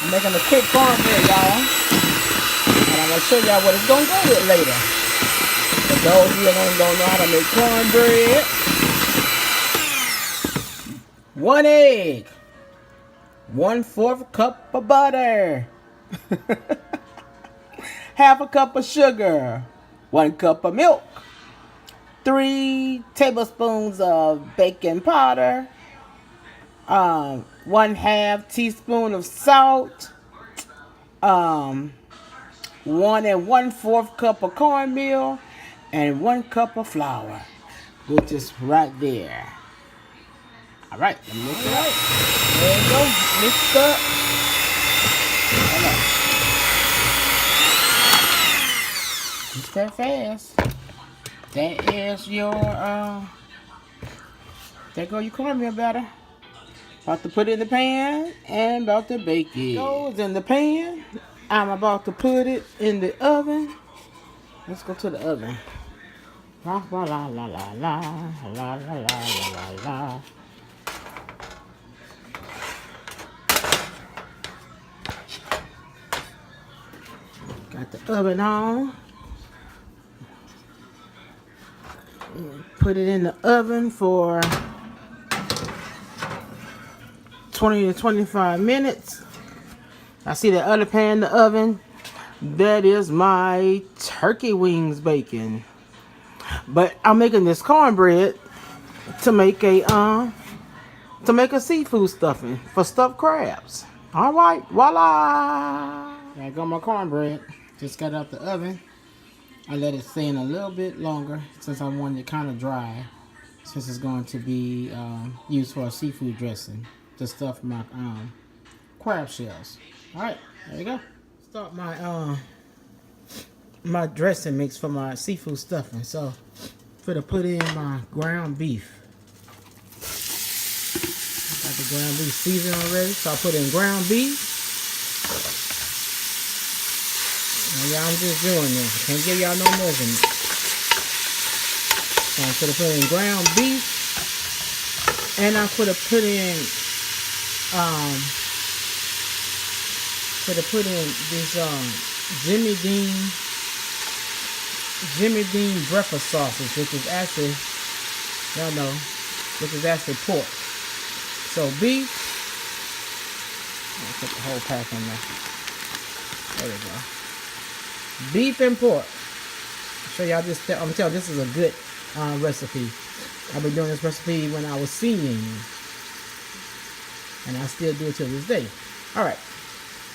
I'm making a quick cornbread, y'all. And I'm going to show y'all what it's going to go with later. For those of you that don't know how to make cornbread, 1 egg, 1/4 cup of butter, half a cup of sugar, 1 cup of milk, 3 tablespoons of baking powder, 1/2 teaspoon of salt, 1 1/4 cup of cornmeal, and 1 cup of flour, which is right there. All right, let me mix it up. There you go, mix it up. Mix that fast. That is your there go your cornmeal batter. About to put it in the pan and about to bake it. Goes in the pan. I'm about to put it in the oven. Let's go to the oven. La la la la la la la la la la. Got the oven on. Put it in the oven for 20 to 25 minutes. I see the other pan in the oven. That is my turkey wings baking. But I'm making this cornbread to make a seafood stuffing for stuffed crabs. All right, voila! I got my cornbread. Just got out the oven. I let it stay in a little bit longer since I wanted it kind of dry. Since it's going to be used for a seafood dressing to stuff my crab shells. All right, there you go. Start my my dressing mix for my seafood stuffing. So, for to put in my ground beef. Got the ground beef seasoned already, so I put in ground beef. Now, y'all, I'm just doing this. I can't give y'all no measurement. So I'm gonna put in ground beef, and I'm gonna put in this Jimmy Dean breakfast sausage, which is actually, y'all know, which is actually pork. So beef, I'll put the whole pack in there. There we go. Beef and pork. I'll show y'all this. I'm telling you, this is a good recipe. I've been doing this recipe when I was singing, and I still do it till this day. All right,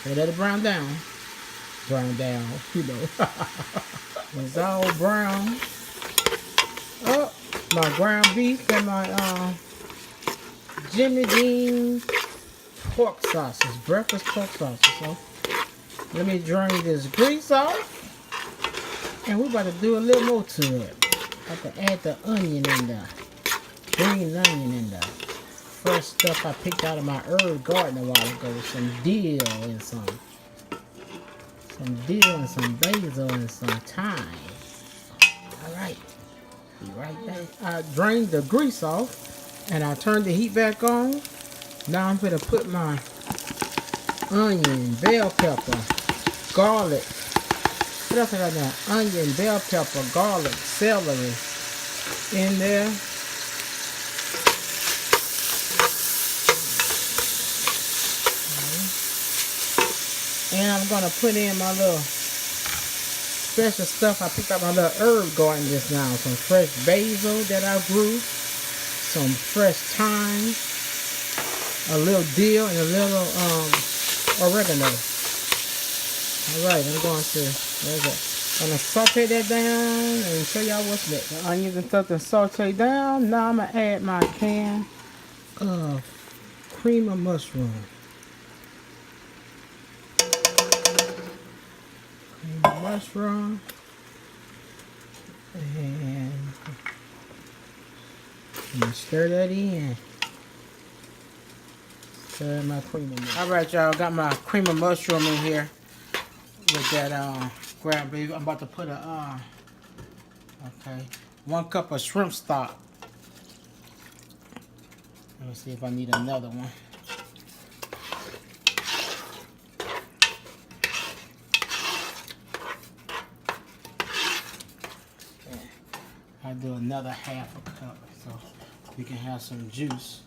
so let it brown down, you know. When it's all brown, oh, my ground beef and my Jimmy Dean pork sausage, breakfast pork sausage. So let me drain this grease off, and we're about to do a little more to it. I have to add the onion in there, green onion in there, fresh stuff I picked out of my herb garden a while ago. Some dill and some basil and some thyme. All right, be right back. I drained the grease off, and I turned the heat back on. Now I'm gonna put my onion, bell pepper, garlic. What else I got now? Onion, bell pepper, garlic, celery in there. And I'm gonna put in my little special stuff. I picked up my little herb garden just now. Some fresh basil that I grew, some fresh thyme, a little dill, and a little oregano. Alright, I'm going to saute that down and show y'all what's next. The onions and stuff to saute down. Now I'm going to add my can of cream of mushroom. Cream of mushroom. And I'm going to stir that in. Stir my cream of mushroom. Alright, y'all, got my cream of mushroom in here. With that ground beef, I'm about to put 1 cup of shrimp stock. Let me see if I need another one. another half a cup so we can have some juice.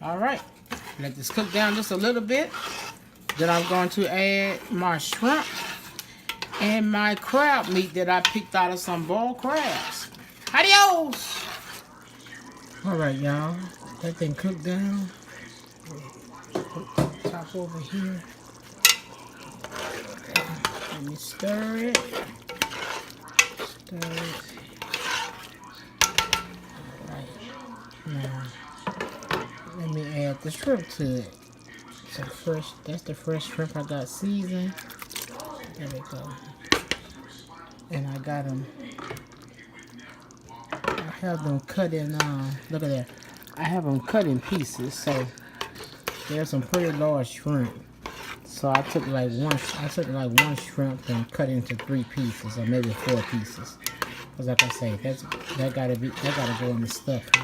All right, let this cook down just a little bit. Then I'm going to add my shrimp and my crab meat that I picked out of some boiled crabs. Adios! All right, y'all. That thing cooked down. Top over here. Let me stir it. Stir it. All right. Now, let me add the shrimp to it. So fresh, that's the fresh shrimp I got seasoned. There we go. And I got them. I have them cut in. Look at that. I have them cut in pieces. So there's some pretty large shrimp. So I took like one shrimp and cut into 3 pieces or maybe 4 pieces. Cause like I say, that gotta go in the stuffing.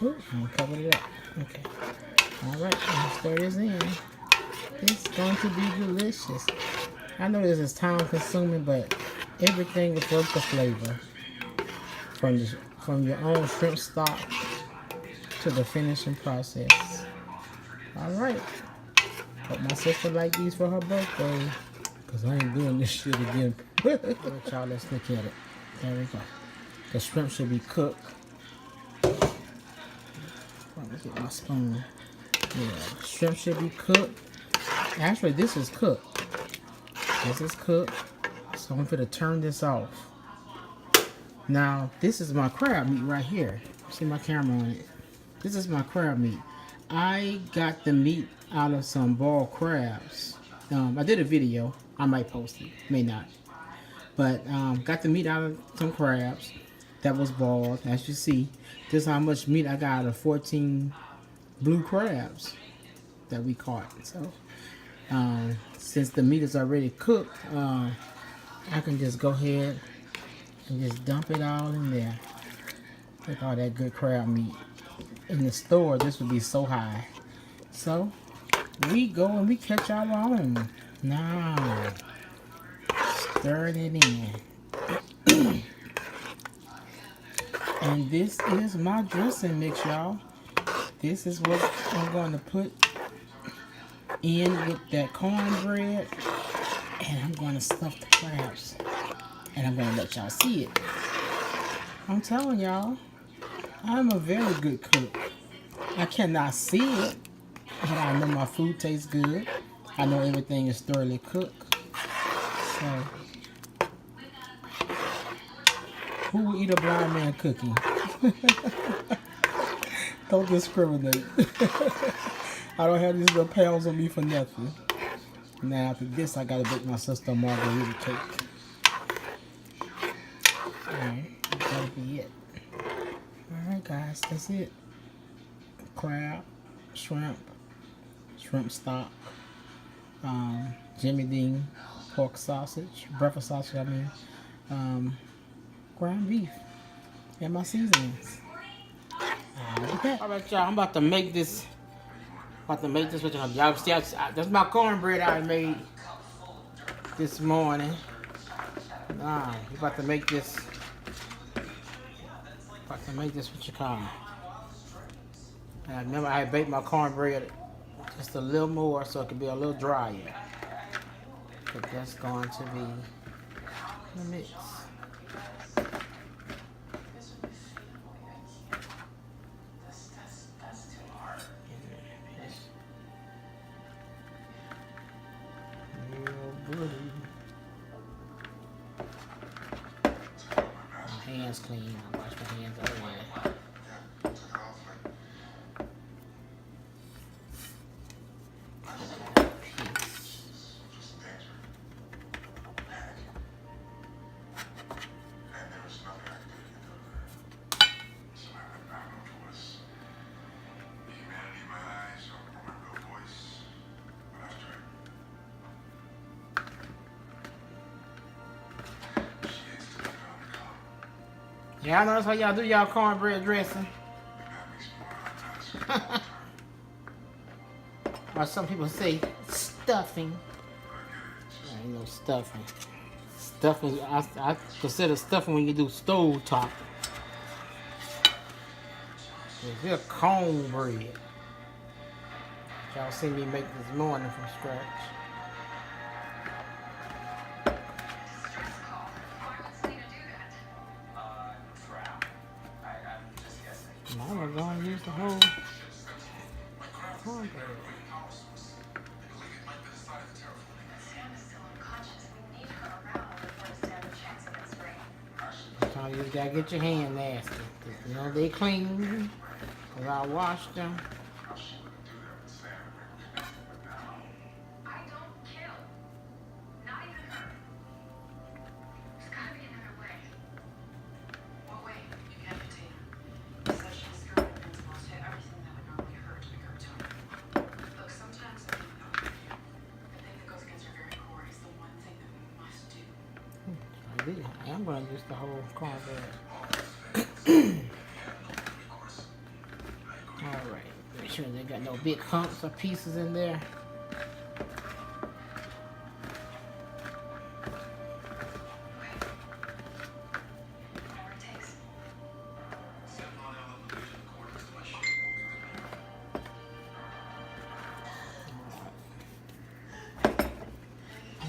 Ooh, I'm gonna cover it up. Okay. Alright, let's stir this in. It's going to be delicious. I know this is time consuming, but everything is worth the flavor. From your own shrimp stock to the finishing process. Alright. Hope my sister like these for her birthday. Cause I ain't doing this shit again. Alright, y'all, let's look at it. There we go. The shrimp should be cooked. Let me get my spoon. Yeah, shrimp should be cooked. Actually, this is cooked. This is cooked. So I'm going to turn this off. Now, this is my crab meat right here. See my camera on it. This is my crab meat. I got the meat out of some boiled crabs. I did a video. I might post it. May not. But got the meat out of some crabs that was boiled. As you see, this is how much meat I got out of 14 blue crabs that we caught. So since the meat is already cooked, I can just go ahead and just dump it all in there. Look at all that good crab meat. In the store, this would be so high. So we go and we catch our own. Now stir it in. And this is my dressing mix, y'all. This is what I'm going to put in with that cornbread. And I'm going to stuff the crabs. And I'm going to let y'all see it. I'm telling y'all, I'm a very good cook. I cannot see it, but I know my food tastes good. I know everything is thoroughly cooked. So, who will eat a blind man cooking? Don't discriminate. I don't have these little pounds on me for nothing. Now after this, I gotta bake my sister a margarita cake. Alright, that'll be it. Alright guys, that's it. Crab, shrimp stock, Jimmy Dean pork sausage, breakfast sausage I mean, ground beef, and my seasonings. Alright y'all, I'm about to make this. With y'all. See, that's my cornbread I made this morning. Nah, you about to make this. What you call it. And I remember I baked my cornbread just a little more so it could be a little drier. But that's going to be the mix. My hands clean. I wash my hands everywhere. Yeah, I know that's how y'all do y'all cornbread dressing. or some people say stuffing. Ain't no stuffing. Stuffing, I consider stuffing when you do stove top. It's real cornbread. Y'all see me make this morning from scratch. Mama gonna use the whole cornbread. Sometimes you just gotta get your hand nasty. You know they clean, cause I washed them. I'm gonna use the whole cornbread. Alright, make sure they got no big humps or pieces in there.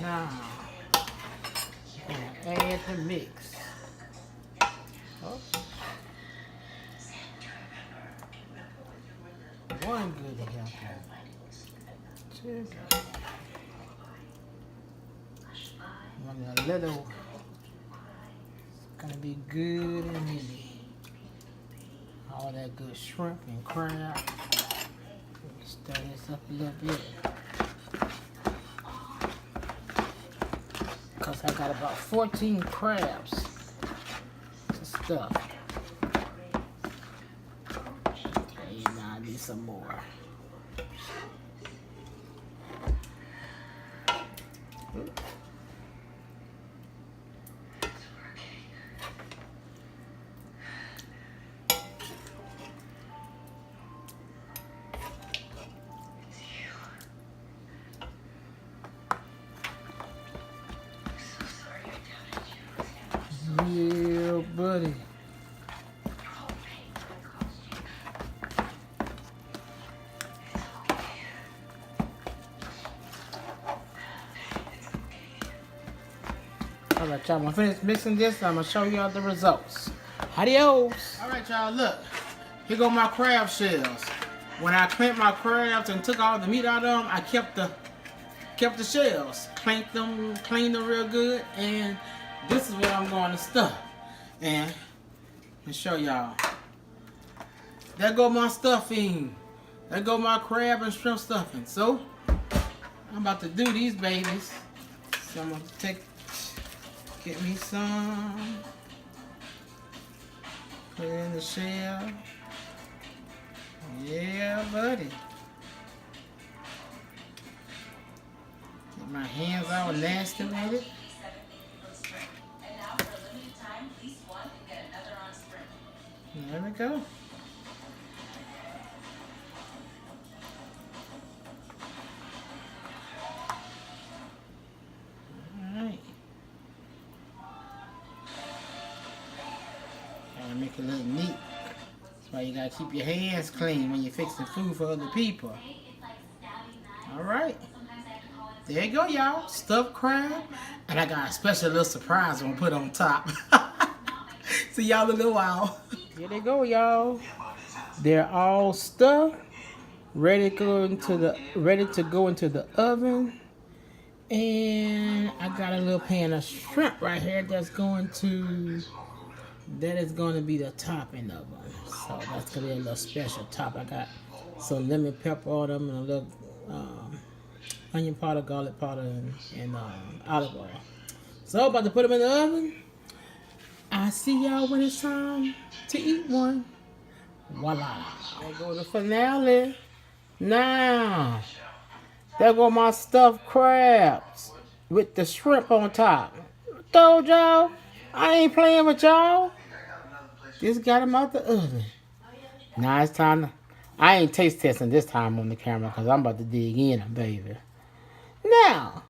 Now, add the mix. Oh. One good helper. Two. One a little. It's gonna be good and meaty. All that good shrimp and crab. Stir this up a little bit. Cause I got about 14 crabs to stuff. Okay, now I need some more. Yeah, buddy. Alright, y'all, I'm gonna finish mixing this. I'm gonna show y'all the results. Adios. Alright, y'all, look. Here go my crab shells. When I clamped my crabs and took all the meat out of them, I kept the shells. Cleaned them real good, and this is what I'm going to stuff. And let show y'all. There go my stuffing. There go my crab and shrimp stuffing. So I'm about to do these babies. So I'm gonna get me some. Put it in the shell. Yeah, buddy. Get my hands all nasty with it. There we go. Alright. Gotta make it look neat. That's why you gotta keep your hands clean when you're fixing food for other people. Alright. There you go, y'all. Stuffed crab. And I got a special little surprise I'm gonna put on top. See y'all in a little while. Here they go, y'all. They're all stuffed, ready to go into the oven. And I got a little pan of shrimp right here that is going to be the topping of them. So that's gonna be a little special top. I got some lemon pepper on them and a little onion powder, garlic powder, and olive oil. So about to put them in the oven. I see y'all when it's time to eat one. Voila. There go the finale. Now, there go my stuffed crabs with the shrimp on top. Told y'all, I ain't playing with y'all. Just got them out the oven. Now it's time to, I ain't taste testing this time on the camera because I'm about to dig in, baby. Now,